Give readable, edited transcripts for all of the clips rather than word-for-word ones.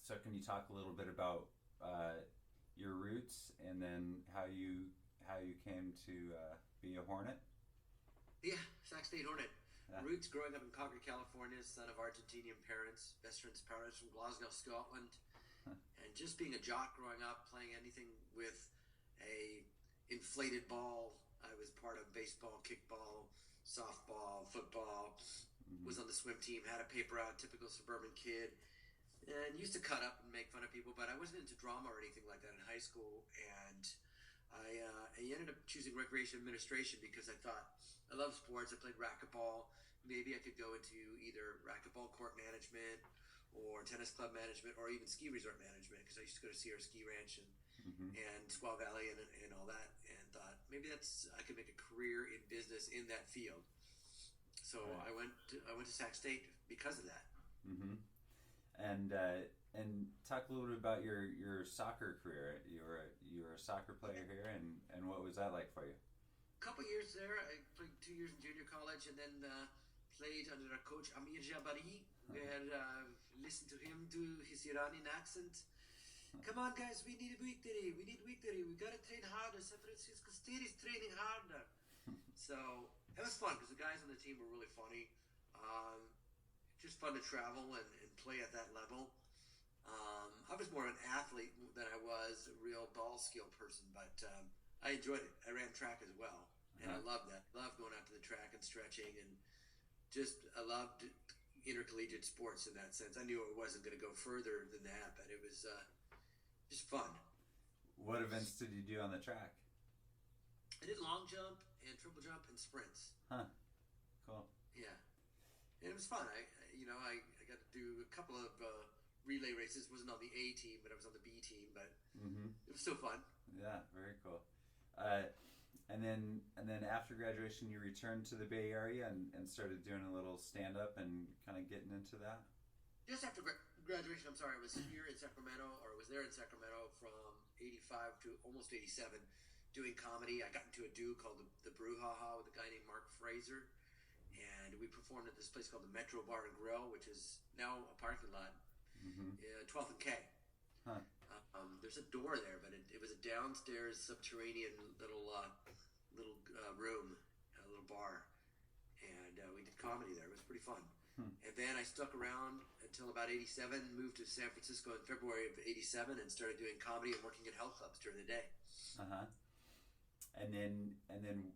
So can you talk a little bit about your roots and then how you came to be a Hornet? Yeah, Sac State Hornet. Yeah. Roots growing up in Concord, California, son of Argentinian parents, best friend's parents from Glasgow, Scotland, and just being a jock growing up, playing anything with a inflated ball. I was part of baseball, kickball, softball, football. Mm-hmm. Was on the swim team. Had a paper out, typical suburban kid, and used to cut up and make fun of people. But I wasn't into drama or anything like that in high school, and I ended up choosing recreation administration because I thought I love sports. I played racquetball. Maybe I could go into either racquetball court management or tennis club management or even ski resort management because I used to go to Sierra Ski Ranch Mm-hmm. and Squaw Valley and all that, and thought maybe I could make a career in business in that field. So Right. I went to Sac State because of that. Mm-hmm. And talk a little bit about your soccer career. You were a soccer player here, and what was that like for you? Couple years there. I played 2 years in junior college, and then played under a coach Amir Jabari. Where listened to him do his Iranian accent. Come on, guys, we need victory. We need victory. We gotta train harder. San Francisco State is training harder. So it was fun because the guys on the team were really funny. Um, just fun to travel and play at that level. I was more of an athlete than I was a real ball skill person, but I enjoyed it. I ran track as well, and I Uh-huh. loved that. Loved going out to the track and stretching, and just I loved intercollegiate sports in that sense. I knew it wasn't going to go further than that, but it was just fun. What events did you do on the track? I did long jump and triple jump and sprints. Huh. Cool. Yeah, and it was fun. I got to do a couple of relay races. Wasn't on the A team, but I was on the B team. But Mm-hmm. it was still fun. Yeah. Very cool. Uh, and then after graduation, you returned to the Bay Area and started doing a little stand up and kind of getting into that. Just after graduation, I'm sorry, I was here in Sacramento, or I was there in Sacramento from '85 to almost '87, doing comedy. I got into a duo called the Brouhaha with a guy named Mark Fraser, and we performed at this place called the Metro Bar and Grill, which is now a parking lot, Mm-hmm. 12th and K. Huh. There's a door there, but it was a downstairs subterranean little room, a little bar, and we did comedy there. It was pretty fun. Hmm. And then I stuck around until about '87. Moved to San Francisco in February of '87 and started doing comedy and working at health clubs during the day. Uh-huh. And then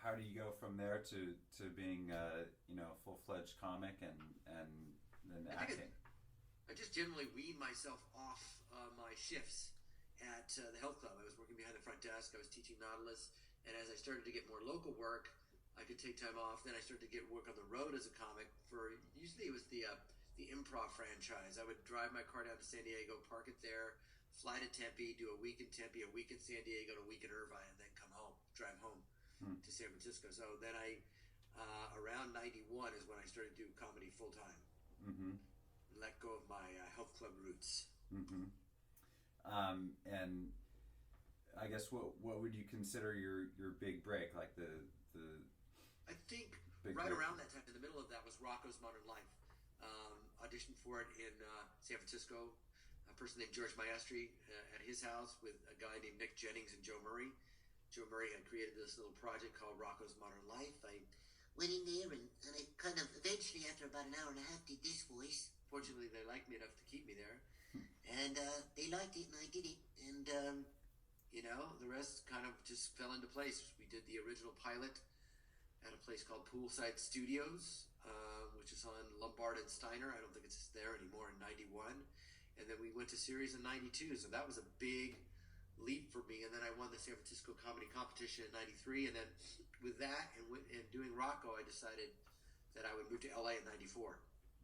how do you go from there to being full fledged comic and then I think acting? I just generally weaned myself off my shifts at the health club. I was working behind the front desk. I was teaching Nautilus, and as I started to get more local work, I could take time off. Then I started to get work on the road as a comic. For usually it was the improv franchise. I would drive my car down to San Diego, park it there, fly to Tempe, do a week in Tempe, a week in San Diego, and a week in Irvine, and then come home, drive home Hmm. to San Francisco. So then around '91 is when I started to do comedy full time. Mm-hmm. Let go of my health club roots. Mm-hmm. And I guess what would you consider your big break, like the I think big right break? around that time, in the middle of that, was Rocco's Modern Life. Auditioned for it in San Francisco. A person named George Maestri at his house with a guy named Nick Jennings and Joe Murray. Joe Murray had created this little project called Rocco's Modern Life. I went in there and I kind of eventually, after about an hour and a half, did this voice. Fortunately, they liked me enough to keep me there. And they liked it and I did it. And, the rest kind of just fell into place. We did the original pilot at a place called Poolside Studios, which is on Lombard and Steiner. I don't think it's there anymore in '91. And then we went to series in '92. So that was a big leap for me. And then I won the San Francisco Comedy Competition in '93. And then with that and doing Rocco, I decided that I would move to LA in '94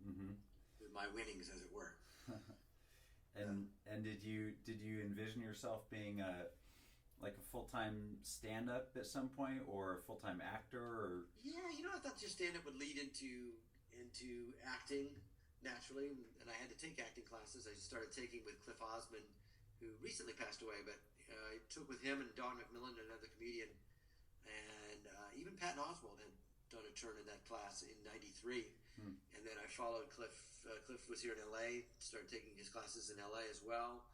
Mm-hmm. with my winnings, as it were. And did you envision yourself being like a full time stand up at some point, or a full time actor, or Yeah, I thought just stand-up would lead into acting naturally, and I had to take acting classes. I started taking with Cliff Osmond, who recently passed away, but I took with him and Don McMillan, another comedian, and even Patton Oswalt had done a turn in that class in '93. And then I followed Cliff. Cliff was here in LA, started taking his classes in LA as well.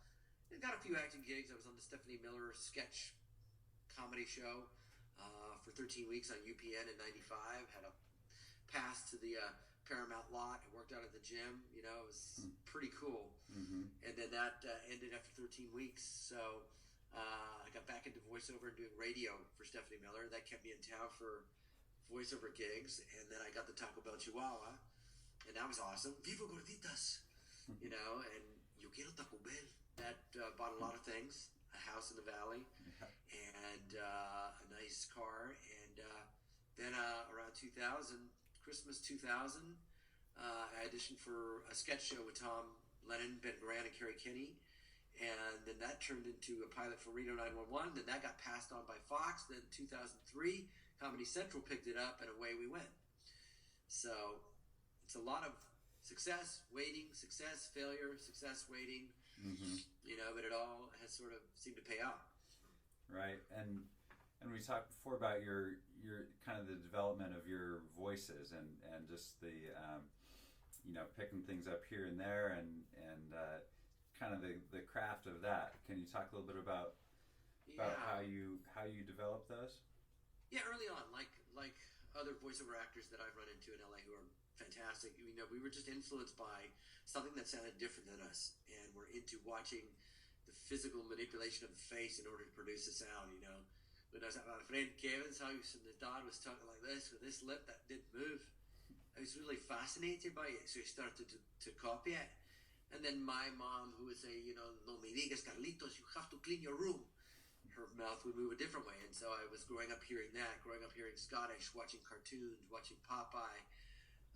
And got a few acting gigs. I was on the Stephanie Miller sketch comedy show for 13 weeks on UPN in '95. Had a pass to the Paramount lot. I worked out at the gym. You know, it was pretty cool. And then that ended after 13 weeks. So I got back into voiceover and doing radio for Stephanie Miller. That kept me in town for voiceover gigs. And then I got the Taco Bell Chihuahua, and that was awesome. Viva Gorditas, you know, and Yo Quiero Taco Bell. That bought a lot of things, a house in the valley, and a nice car. And then around 2000, Christmas 2000, I auditioned for a sketch show with Tom Lennon, Ben Grant, and Kerry Kinney. And then that turned into a pilot for Reno 911. Then that got passed on by Fox. Then 2003, Comedy Central picked it up, and away we went. So it's a lot of success, waiting, success, failure, success, waiting. You know, but it all has sort of seemed to pay out. Right, and we talked before about your kind of the development of your voices and just the you know, picking things up here and there and kind of the craft of that. Can you talk a little bit about how you develop those? Yeah, early on, like other voiceover actors that I've run into in LA who are fantastic. You know, we were just influenced by something that sounded different than us, and we're into watching the physical manipulation of the face in order to produce a sound. You know, when I was at my friend Kevin's house and the dad was talking like this with this lip that didn't move, I was really fascinated by it, so I started to copy it. And then my mom, who would say, you know, no me digas, Carlitos, you have to clean your room. Her mouth would move a different way. And so I was growing up hearing that, growing up hearing Scottish, watching cartoons, watching Popeye.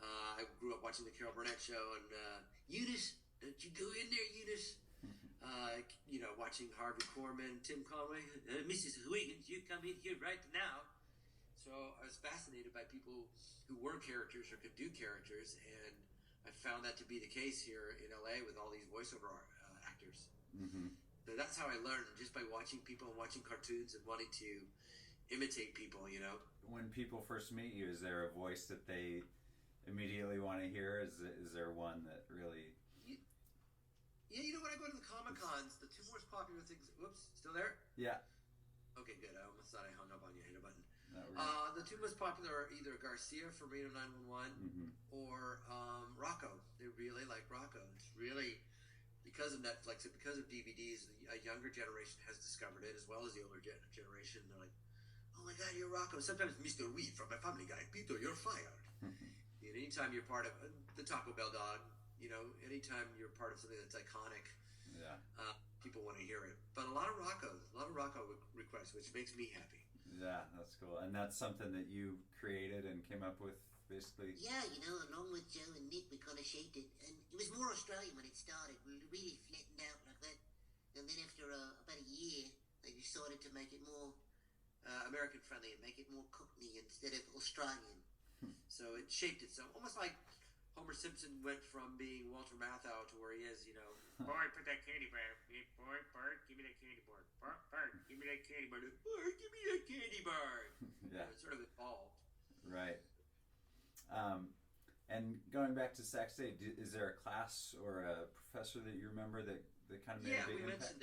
I grew up watching the Carol Burnett show and Eunice, don't you go in there, Eunice. You know, watching Harvey Korman, Tim Conway, Mrs. Huygens, you come in here right now. So I was fascinated by people who were characters or could do characters, and I found that to be the case here in LA with all these voiceover actors. So that's how I learned, just by watching people and watching cartoons and wanting to imitate people, you know. When people first meet you, is there a voice that they immediately want to hear? Is there one that really... Yeah, you know, when I go to the Comic-Cons, the two most popular things... Whoops, still there? Yeah. Okay, good. I almost thought I hung up on you. I hit a button. Really. The two most popular are either Garcia from Reno 911 or Rocco. They really like Rocco. It's really... Because of Netflix and because of DVDs, a younger generation has discovered it as well as the older generation. They're like, oh my God, you're Rocco. Sometimes Mr. Weed from my Family Guy. Peter, you're fired. And anytime you're part of the Taco Bell dog, you know, anytime you're part of something that's iconic, people want to hear it. But a lot of Rocco requests, which makes me happy. Yeah, that's cool. And that's something that you created and came up with, basically? Yeah, you know, along with Joe and Nick, we kind of shaped it. And it was more Australian when it started. We really flattened out like that. And then after about a year, they decided to make it more American friendly and make it more Cockney instead of Australian. So it shaped it. So almost like Homer Simpson went from being Walter Matthau to where he is, you know. Boy, put that candy bar. Boy, Bart, give me that candy bar. Bart, give me that candy bar. Bart, give me that candy bar. Yeah. It sort of evolved. Right. And going back to Sac State, is there a class or a professor that you remember that kind of made a big impact?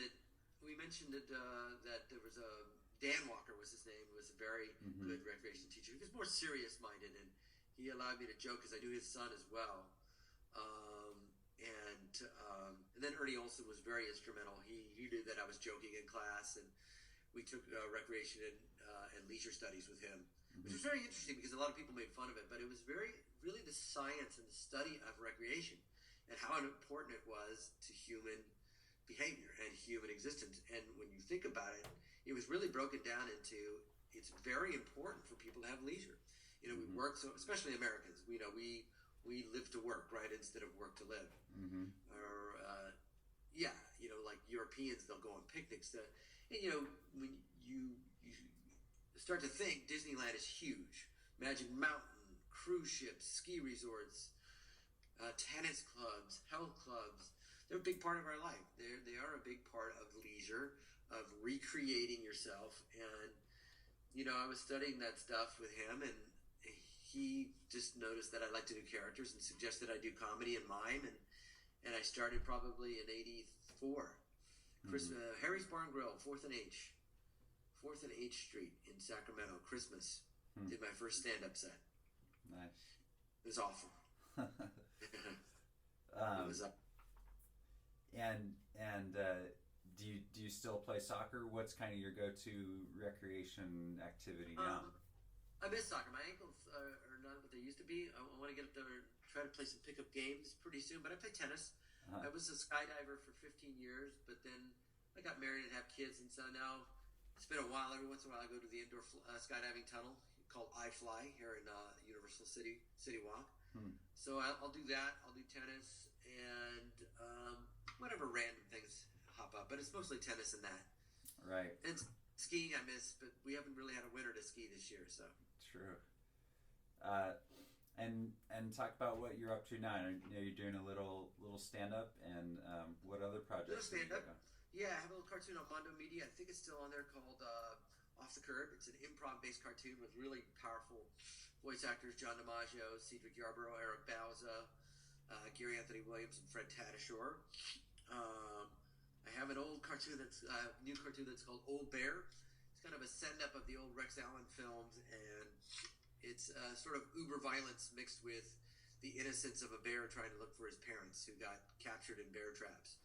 We mentioned it that there was a Dan Walker was his name, was a very good recreation teacher. He was more serious-minded, and he allowed me to joke because I knew his son as well. And then Ernie Olson was very instrumental. He knew that I was joking in class, and we took recreation and leisure studies with him, which was very interesting because a lot of people made fun of it, but it was really the science and the study of recreation and how important it was to human behavior and human existence. And when you think about it, it was really broken down into, it's very important for people to have leisure. You know, we work, so especially Americans, you know, we live to work, right, instead of work to live. Or, you know, like Europeans, they'll go on picnics. And, you know, when you start to think, Disneyland is huge. Magic Mountain, cruise ships, ski resorts, tennis clubs, health clubs. They're a big part of our life. They are a big part of leisure, of recreating yourself. And, you know, I was studying that stuff with him, and he just noticed that I like to do characters and suggested I do comedy and mime, and I started probably in '84. Harry's Bar and Grill, 4th and H Street in Sacramento, Christmas. Did my first stand-up set. Nice. It was awful. It was And do you still play soccer? What's kind of your go-to recreation activity now? I miss soccer. My ankles are not what they used to be. I want to get up there and try to play some pickup games pretty soon. But I play tennis. Uh-huh. I was a skydiver for 15 years, but then I got married and have kids, and so now it's been a while. Every once in a while, I go to the indoor skydiving tunnel called iFly here in Universal City Walk. So I'll do that. I'll do tennis and whatever random things hop up, but it's mostly tennis and that. Right. And skiing I miss, but we haven't really had a winter to ski this year, so. True. And talk about what you're up to now. I know you're doing a little stand up, and what other projects? Little stand up. Yeah, I have a little cartoon on Mondo Media. I think it's still on there called Off the Curb. It's an improv based cartoon with really powerful voice actors: John DiMaggio, Cedric Yarborough, Eric Bauza, Gary Anthony Williams, and Fred Tatasciore. I have an old cartoon new cartoon that's called Old Bear. It's kind of a send up of the old Rex Allen films, and it's sort of uber violence mixed with the innocence of a bear trying to look for his parents who got captured in bear traps.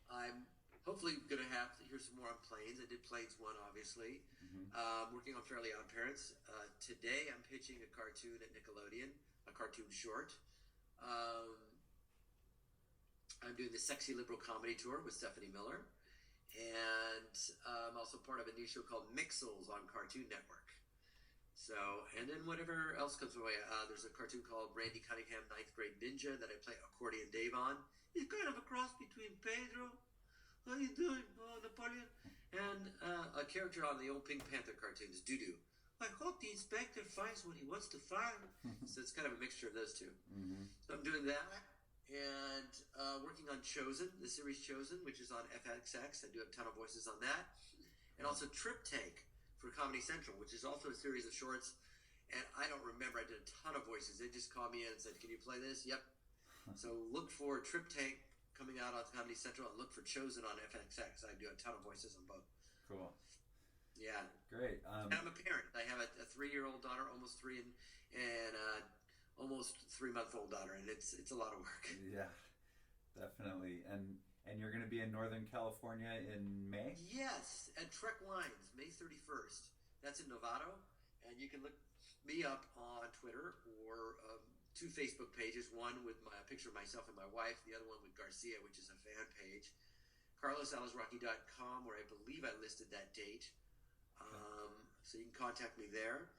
I'm hopefully going to hear some more on Planes. I did Planes 1, obviously. Working on Fairly Odd Parents. Today I'm pitching a cartoon at Nickelodeon, a cartoon short. I'm doing the Sexy Liberal Comedy Tour with Stephanie Miller. And I'm also part of a new show called Mixels on Cartoon Network. So, and then whatever else comes my way. There's a cartoon called Randy Cunningham, 9th Grade Ninja, that I play Accordion Dave on. He's kind of a cross between Pedro. How you doing, Napoleon? And a character on the old Pink Panther cartoons, Doo-Doo. I hope the inspector finds what he wants to find. So it's kind of a mixture of those two. So I'm doing that. And working on Chosen, the series Chosen, which is on FXX. I do have a ton of voices on that. And also Trip Tank for Comedy Central, which is also a series of shorts. And I don't remember, I did a ton of voices. They just called me in and said, can you play this? Yep. So look for Trip Tank coming out on Comedy Central, and look for Chosen on FXX. I do a ton of voices on both. Cool. Yeah. Great. And I'm a parent. I have a 3-year-old daughter, almost 3, and almost 3-month-old daughter, and it's a lot of work. Yeah, definitely. And you're going to be in Northern California in May? Yes, at Trek Lines, May 31st. That's in Novato, and you can look me up on Twitter or 2 Facebook pages, one with my picture of myself and my wife, the other one with Garcia, which is a fan page. CarlosAlazraqui.com, where I believe I listed that date. So you can contact me there.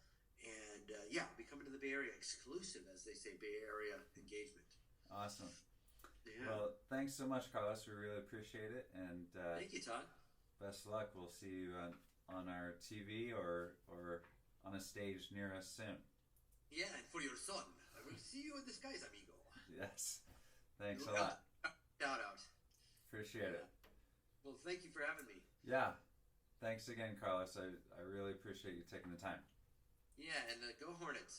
And I'll be coming to the Bay Area exclusive, as they say, Bay Area engagement. Awesome. Yeah. Well, thanks so much, Carlos. We really appreciate it. And thank you, Todd. Best of luck. We'll see you on our TV or on a stage near us soon. Yeah, and for your son, I will see you in the skies, amigo. Yes. Thanks a lot. Shout out. Appreciate it. Well, thank you for having me. Yeah. Thanks again, Carlos. I really appreciate you taking the time. Yeah, and go Hornets.